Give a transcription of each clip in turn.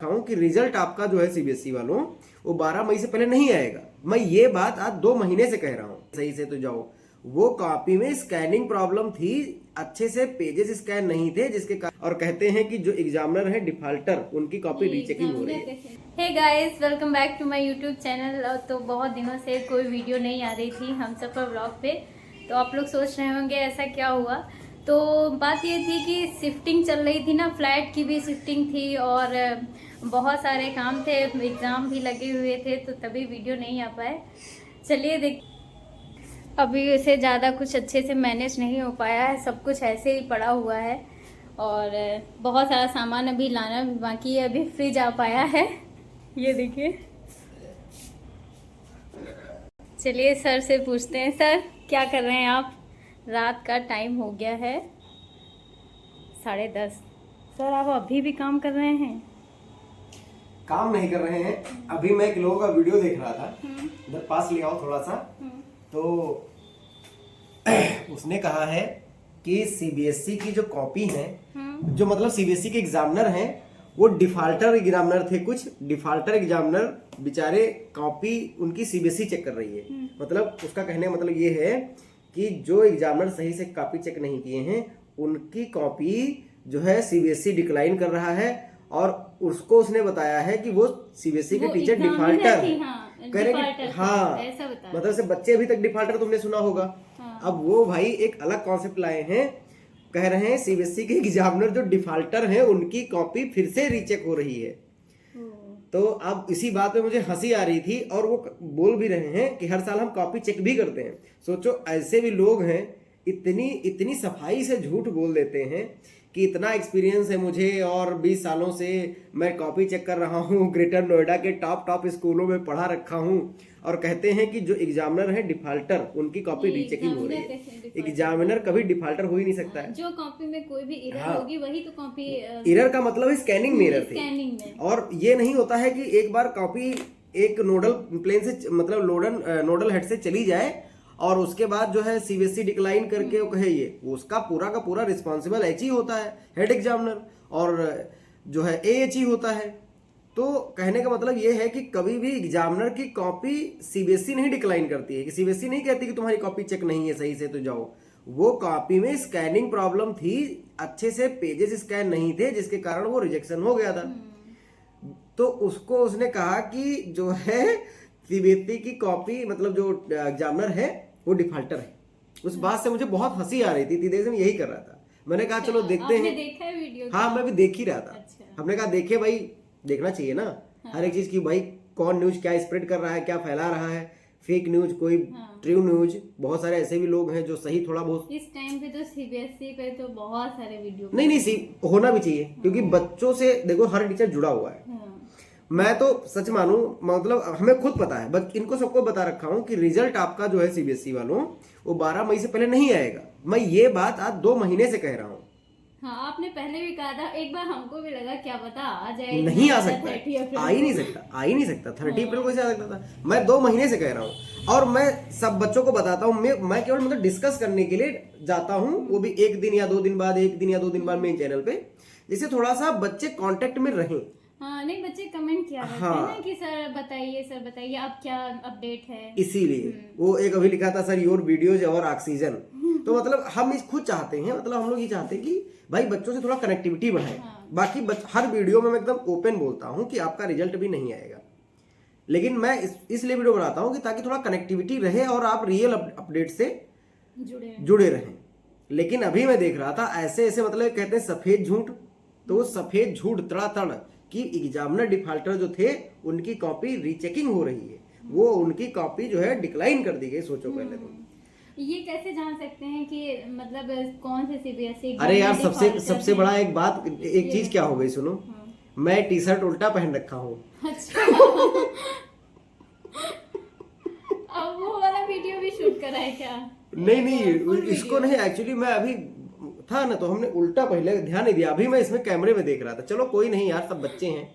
हूं कि रिजल्ट आपका जो है सीबीएसई वालों वो 12 मई से पहले नहीं आएगा। मैं ये बात आज 2 महीने से कह रहा हूँ सही से तो जाओ। वो कॉपी में स्कैनिंग प्रॉब्लम थी, अच्छे से पेजेस स्कैन नहीं थे जिसके कारण, और कहते हैं कि जो एग्जामिनर है डिफॉल्टर उनकी कॉपी रीचेकिंग हो रही है। Hey guys, welcome back to my YouTube channel. तो बहुत दिनों से कोई वीडियो नहीं आ रही थी हम सब पर ब्लॉग पे, तो आप लोग सोच रहे होंगे ऐसा क्या हुआ। तो बात ये थी कि शिफ्टिंग चल रही थी ना, फ्लैट की भी शिफ्टिंग थी और बहुत सारे काम थे, एग्ज़ाम भी लगे हुए थे, तो तभी वीडियो नहीं आ पाए। चलिए देख, अभी उसे ज़्यादा कुछ अच्छे से मैनेज नहीं हो पाया है, सब कुछ ऐसे ही पड़ा हुआ है और बहुत सारा सामान अभी लाना भी बाकी है। अभी फ्रिज आ पाया है, ये देखिए। चलिए सर से पूछते हैं, सर क्या कर रहे हैं आप? रात का टाइम हो गया है 10:30। सर आप अभी भी काम कर रहे हैं? काम नहीं कर रहे हैं, अभी मैं एक लोगों का वीडियो देख रहा था। इधर पास ले आओ थोड़ा सा। तो उसने कहा है कि सीबीएसई की जो कॉपी है, जो मतलब सीबीएसई के एग्जामिनर हैं, वो डिफॉल्टर एग्जामिनर थे। कुछ डिफॉल्टर एग्जामिनर बेचारे कॉपी उनकी सीबीएसई चेक कर रही है। मतलब उसका कहने का मतलब ये है कि जो एग्जामिनर सही से कॉपी चेक नहीं किए हैं उनकी कॉपी जो है सीबीएसई डिक्लाइन कर रहा है, और उसको उसने बताया है कि वो सीबीएसई के टीचर डिफॉल्टर करेक्ट। हाँ, मतलब से बच्चे अभी तक डिफॉल्टर तुमने सुना होगा। हाँ। अब वो भाई एक अलग कॉन्सेप्ट लाए हैं, कह रहे हैं सीबीएसई के एग्जामिनर जो डिफॉल्टर हैं उनकी कॉपी फिर से रीचेक हो रही है। तो अब इसी बात पे मुझे हंसी आ रही थी, और वो बोल भी रहे हैं कि हर साल हम कॉपी चेक भी करते हैं। सोचो ऐसे भी लोग हैं, इतनी इतनी सफाई से झूठ बोल देते हैं कि इतना एक्सपीरियंस है मुझे और 20 सालों से मैं कॉपी चेक कर रहा हूँ, ग्रेटर नोएडा के टॉप स्कूलों में पढ़ा रखा हूँ, और कहते हैं कि जो एग्जामिनर है डिफॉल्टर उनकी कॉपी रीचेकिंग हो रही है। एग्जामिनर कभी डिफॉल्टर हो ही नहीं सकता है। जो कॉपी में कोई भी एरर होगी वही तो कॉपी। एरर का मतलब स्कैनिंग में एरर थी, और ये नहीं होता है कि एक बार कॉपी एक नोडल प्लेन से मतलब नोडल हेड से चली जाए और उसके बाद जो है सीबीएसई डिक्लाइन करके वो कहे, ये उसका पूरा का पूरा रिस्पॉन्सिबल एच ही होता है, हेड एग्जामिनर, और जो है एएच ही होता है। तो कहने का मतलब ये है कि कभी भी एग्जामिनर की कॉपी सीबीएसई नहीं डिक्लाइन करती है, कि सीबीएसई नहीं कहती कि तुम्हारी कॉपी चेक नहीं है सही से तो जाओ। वो कॉपी में स्कैनिंग प्रॉब्लम थी, अच्छे से पेजेस स्कैन नहीं थे जिसके कारण वो रिजेक्शन हो गया था। तो उसको उसने कहा कि जो है सीबीएसई की कॉपी मतलब जो एग्जामिनर है वो डिफॉल्टर है। उस बात से मुझे बहुत हंसी आ रही थी, इतनी देर से मैं यही कर रहा था। मैंने कहा चलो देखते हैं। देखा है वीडियो? हाँ, मैं भी देख ही रहा था। अच्छा। हमने कहा देखे भाई, देखना चाहिए ना। हाँ। हर एक चीज की भाई, कौन न्यूज क्या स्प्रेड कर रहा है, क्या फैला रहा है, फेक न्यूज कोई ट्रू न्यूज। बहुत सारे ऐसे भी लोग हैं जो सही थोड़ा बहुत। इस टाइम पे तो सीबीएसई पे तो बहुत सारे वीडियो नहीं होना भी चाहिए, क्योंकि बच्चों से देखो हर टीचर जुड़ा हुआ है। मैं तो सच मानूं, मतलब हमें खुद पता है, बट इनको सबको बता रखा हूं कि रिजल्ट आपका जो है सीबीएसई वालों वो 12 मई से पहले नहीं आएगा। मैं ये बात आज 2 महीने से कह रहा हूँ। हाँ, आपने पहले भी कहा था, एक बार हमको भी लगा क्या पता आ जाए। नहीं आ सकता, आ ही नहीं सकता 30 अप्रैल को आ सकता था। मैं 2 महीने से कह रहा हूँ, और मैं सब बच्चों को बताता हूँ। मैं केवल मतलब डिस्कस करने के लिए जाता हूँ, वो भी 1 दिन या 2 दिन बाद, 1 दिन या 2 दिन बाद मेन चैनल पे, जिससे थोड़ा सा बच्चे कांटेक्ट में रहें। हाँ, नहीं बच्चे कमेंट किया करते हैं ना कि सर बताइए अब क्या अपडेट है। इसीलिए वो एक अभी लिखा था, सर योर वीडियोज और ऑक्सीजन। तो मतलब हम इस खुद चाहते हैं, मतलब हम लोग ये चाहते हैं कि भाई बच्चों से थोड़ा कनेक्टिविटी बढ़ाए। बाकी हर वीडियो में मैं एकदम ओपन बोलता हूँ कि आपका रिजल्ट भी नहीं आएगा, लेकिन मैं इसलिए वीडियो बनाता हूँ कि ताकि थोड़ा कनेक्टिविटी रहे और आप रियल अपडेट से जुड़े रहें। लेकिन अभी मैं देख रहा था ऐसे ऐसे, मतलब कहते हैं सफेद झूठ, तो वो सफेद झूठ तड़ातड़ कि एग्जामिनर डिफॉल्टर जो थे उनकी कॉपी रीचेकिंग हो रही है, वो उनकी कॉपी जो है डिक्लाइन कर दी गई। सोचो पहले तो ये कैसे जान सकते हैं कि मतलब कौन से सीबीएसई? अरे यार, सबसे बड़ा एक बात, एक चीज क्या हो गई सुनो। मैं टी शर्ट उल्टा पहन रखा हूँ। अच्छा। अब वो वाला वीडियो भी शूट करा है क्या? नहीं इसको नहीं, एक्चुअली मैं अभी था ना, तो हमने उल्टा पहले ध्यान नहीं दिया। अभी मैं इसमें कैमरे में देख रहा था। चलो कोई नहीं यार, सब बच्चे हैं।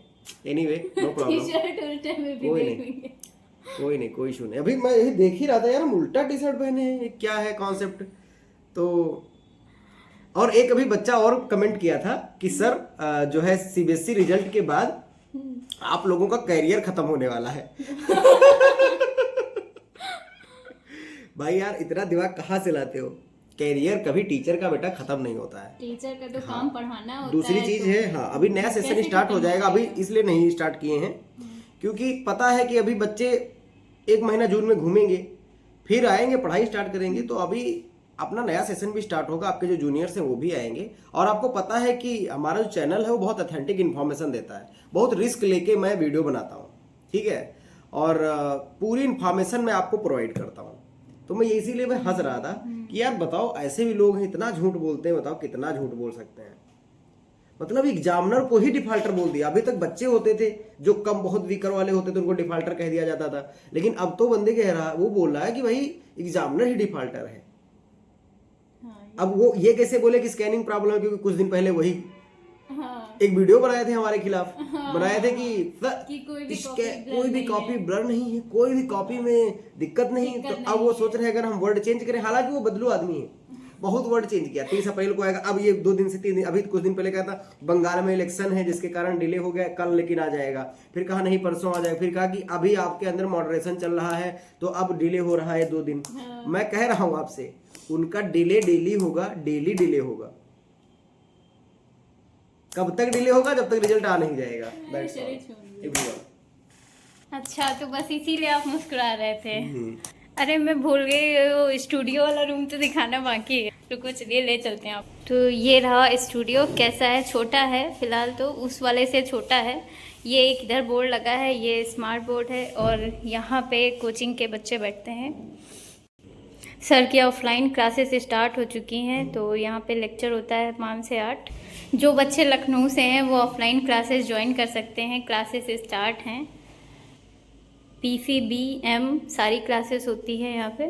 Anyway no problem. टी-शर्ट उल्टे में भी देखेंगे। कोई इशू नहीं। अभी मैं यही देख ही रहा था यार, हम उल्टा टी शर्ट पहने हैं, क्या है कॉन्सेप्ट। तो और एक अभी बच्चा और कमेंट किया था कि सर जो है सीबीएसई रिजल्ट के बाद आप लोगों का कैरियर खत्म होने वाला है। भाई यार इतना दिमाग कहाँ से लाते हो? कैरियर कभी टीचर का बेटा खत्म नहीं होता है। टीचर का तो काम पढ़ाना होता दूसरी है। चीज तो है, हाँ अभी नया सेशन कैसे स्टार्ट हो खत्म जाएगा, अभी करेगा? इसलिए नहीं स्टार्ट किए हैं क्योंकि पता है कि अभी बच्चे 1 महीना जून में घूमेंगे, फिर आएंगे पढ़ाई स्टार्ट करेंगे। तो अभी अपना नया सेशन भी स्टार्ट होगा, आपके जो जूनियर्स हैं वो भी आएंगे। और आपको पता है कि हमारा जो चैनल है वो बहुत ऑथेंटिक इन्फॉर्मेशन देता है, बहुत रिस्क लेके मैं वीडियो बनाता हूँ, ठीक है, और पूरी इन्फॉर्मेशन मैं आपको प्रोवाइड करता हूँ। तो मैं इसीलिए मैं हंस रहा था कि यार बताओ ऐसे भी लोग हैं इतना झूठ बोलते हैं, बताओ कितना झूठ बोल सकते हैं। मतलब एग्जामिनर को ही डिफाल्टर बोल दिया। अभी तक बच्चे होते थे जो कम बहुत वीकर वाले होते थे उनको डिफाल्टर कह दिया जाता था, लेकिन अब तो बंदे कह रहा, वो बोल रहा है कि भाई एग्जामिनर ही डिफाल्टर है। अब वो ये कैसे बोले कि स्कैनिंग प्रॉब्लम है, क्योंकि कुछ दिन पहले वही एक वीडियो बनाए थे हमारे खिलाफ, बनाए थे कि कोई भी कॉपी ब्लर नहीं है, कोई भी कॉपी में दिक्कत नहीं। तो अब वो सोच रहे हैं अगर हम वर्ड चेंज करें, हालांकि वो बदलू आदमी है, बहुत वर्ड चेंज किया। 30 अप्रैल को आएगा, अब ये 2 दिन से 3 दिन, अभी कुछ दिन पहले कहा था बंगाल में इलेक्शन है जिसके कारण डिले हो गया, कल लेकिन आ जाएगा, फिर कहा नहीं परसों आ जाएगा, फिर कहा कि अभी आपके अंदर मॉडरेशन चल रहा है तो अब डिले हो रहा है 2 दिन। मैं कह रहा हूं आपसे, उनका डिले डेली होगा, डेली डिले होगा। कब तक डिले होगा? जब तक रिजल्ट आ नहीं जाएगा। That's all. अच्छा, तो बस इसीलिए आप मुस्कुरा रहे थे। अरे मैं भूल गई, वो स्टूडियो वाला रूम तो दिखाना बाकी है, रुको चलिए ले चलते हैं आप। तो ये रहा स्टूडियो, कैसा है? छोटा है फिलहाल, तो उस वाले से छोटा है। ये एक इधर बोर्ड लगा है, ये स्मार्ट बोर्ड है, और यहाँ पे कोचिंग के बच्चे बैठते हैं। सर की ऑफलाइन क्लासेस स्टार्ट हो चुकी हैं, तो यहाँ पे लेक्चर होता है 5 से 8। जो बच्चे लखनऊ से हैं वो ऑफलाइन क्लासेस ज्वाइन कर सकते हैं, क्लासेस स्टार्ट हैं। PCBM सारी क्लासेस होती है यहाँ पे।